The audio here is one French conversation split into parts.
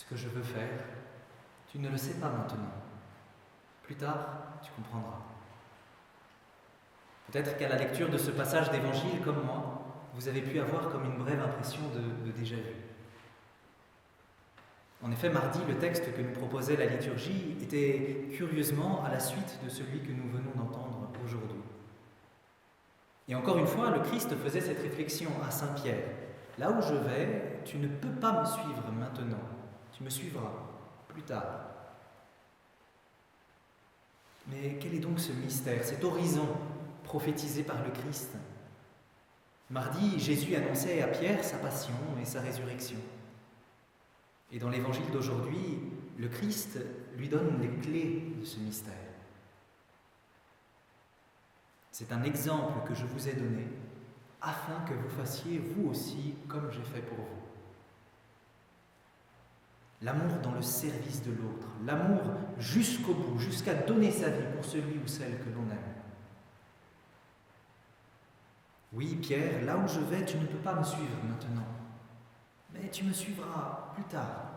ce que je veux faire, tu ne le sais pas maintenant. Plus tard, tu comprendras. Peut-être qu'à la lecture de ce passage d'évangile, comme moi, vous avez pu avoir comme une brève impression de déjà-vu. En effet, mardi, le texte que nous proposait la liturgie était curieusement à la suite de celui que nous venons d'entendre aujourd'hui. Et encore une fois, le Christ faisait cette réflexion à Saint Pierre. Là où je vais, tu ne peux pas me suivre maintenant. Tu me suivras plus tard. Mais quel est donc ce mystère, cet horizon prophétisé par le Christ ? Mardi, Jésus annonçait à Pierre sa passion et sa résurrection. Et dans l'évangile d'aujourd'hui, le Christ lui donne les clés de ce mystère. C'est un exemple que je vous ai donné afin que vous fassiez vous aussi comme j'ai fait pour vous. L'amour dans le service de l'autre, l'amour jusqu'au bout, jusqu'à donner sa vie pour celui ou celle que l'on aime. Oui, Pierre, là où je vais, tu ne peux pas me suivre maintenant, mais tu me suivras plus tard.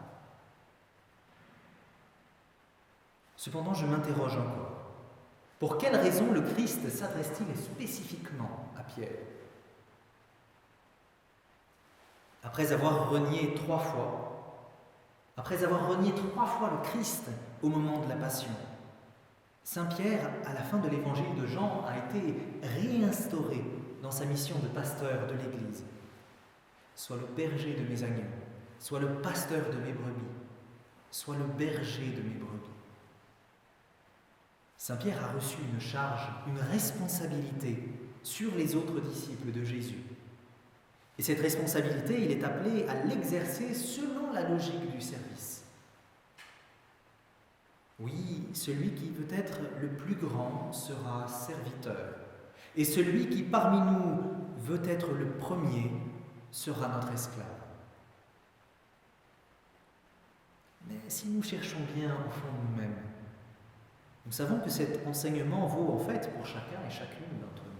Cependant, je m'interroge encore. Pour quelle raison le Christ s'adresse-t-il spécifiquement à Pierre ? Après avoir renié 3 fois, le Christ au moment de la Passion, Saint Pierre, à la fin de l'évangile de Jean, a été réinstauré dans sa mission de pasteur de l'Église. Sois le berger de mes agneaux, sois le pasteur de mes brebis, sois le berger de mes brebis. Saint Pierre a reçu une charge, une responsabilité sur les autres disciples de Jésus. Et cette responsabilité, il est appelé à l'exercer selon la logique du service. Oui, celui qui veut être le plus grand sera serviteur. Et celui qui parmi nous veut être le premier sera notre esclave. Mais si nous cherchons bien au fond de nous-mêmes, nous savons que cet enseignement vaut en fait pour chacun et chacune d'entre nous.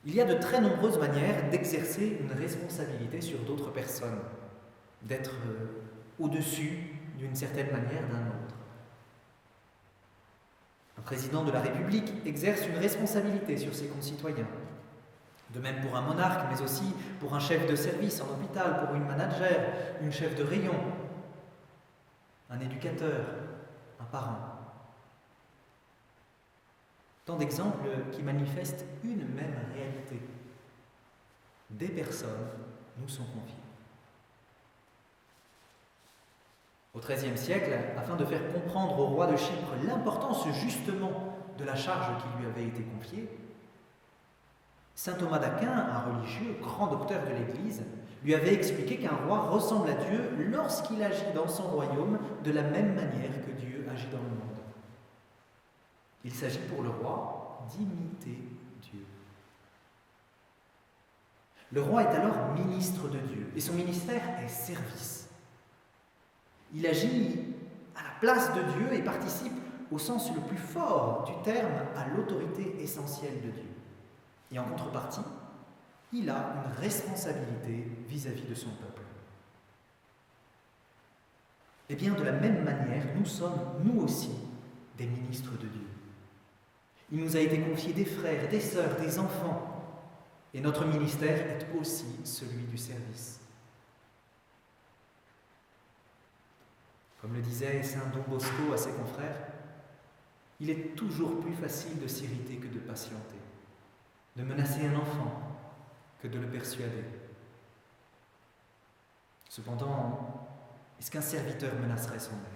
Il y a de très nombreuses manières d'exercer une responsabilité sur d'autres personnes, d'être au-dessus d'une certaine manière d'un autre. Un président de la République exerce une responsabilité sur ses concitoyens. De même pour un monarque, mais aussi pour un chef de service en hôpital, pour une manager, une chef de rayon, un éducateur, un parent. Tant d'exemples qui manifestent une même réalité. Des personnes nous sont confiées. Au XIIIe siècle, afin de faire comprendre au roi de Chypre l'importance justement de la charge qui lui avait été confiée, saint Thomas d'Aquin, un religieux, grand docteur de l'Église, lui avait expliqué qu'un roi ressemble à Dieu lorsqu'il agit dans son royaume de la même manière que Dieu agit dans le monde. Il s'agit pour le roi d'imiter Dieu. Le roi est alors ministre de Dieu et son ministère est service. Il agit à la place de Dieu et participe au sens le plus fort du terme à l'autorité essentielle de Dieu. Et en contrepartie, il a une responsabilité vis-à-vis de son peuple. Et bien de la même manière, nous sommes, nous aussi, des ministres de Dieu. Il nous a été confié des frères, des sœurs, des enfants. Et notre ministère est aussi celui du service. Comme le disait saint Don Bosco à ses confrères, il est toujours plus facile de s'irriter que de patienter, de menacer un enfant que de le persuader. Cependant, est-ce qu'un serviteur menacerait son maître ?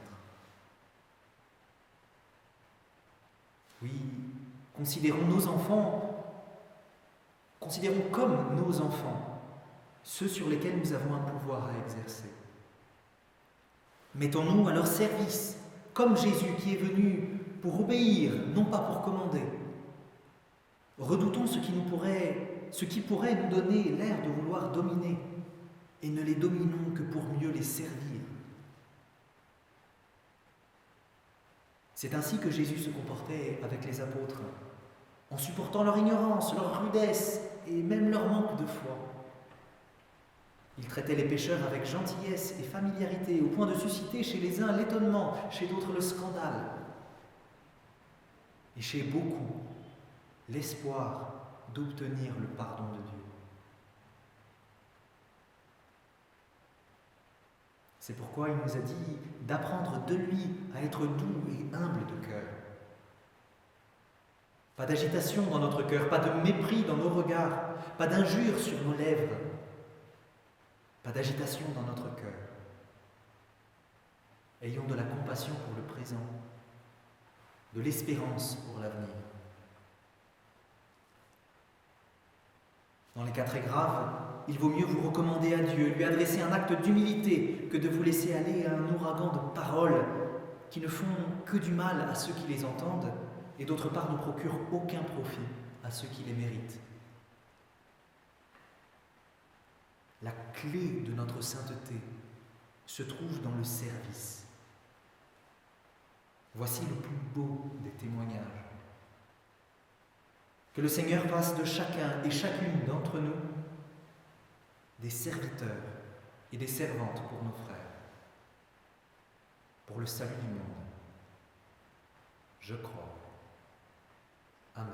Oui, considérons comme nos enfants ceux sur lesquels nous avons un pouvoir à exercer. Mettons-nous à leur service, comme Jésus qui est venu pour obéir, non pas pour commander. Redoutons ce qui pourrait nous donner l'air de vouloir dominer, et ne les dominons que pour mieux les servir. C'est ainsi que Jésus se comportait avec les apôtres, en supportant leur ignorance, leur rudesse et même leur manque de foi. Il traitait les pécheurs avec gentillesse et familiarité, au point de susciter chez les uns l'étonnement, chez d'autres le scandale, et chez beaucoup l'espoir d'obtenir le pardon de Dieu. C'est pourquoi il nous a dit d'apprendre de lui à être doux et humble de cœur. Pas d'agitation dans notre cœur, pas de mépris dans nos regards, pas d'injure sur nos lèvres, pas d'agitation dans notre cœur. Ayons de la compassion pour le présent, de l'espérance pour l'avenir. Dans les cas très graves, il vaut mieux vous recommander à Dieu, lui adresser un acte d'humilité que de vous laisser aller à un ouragan de paroles qui ne font que du mal à ceux qui les entendent et d'autre part ne procurent aucun profit à ceux qui les méritent. La clé de notre sainteté se trouve dans le service. Voici le plus beau des témoignages. Que le Seigneur fasse de chacun et chacune d'entre nous des serviteurs et des servantes pour nos frères, pour le salut du monde. Je crois. Amen.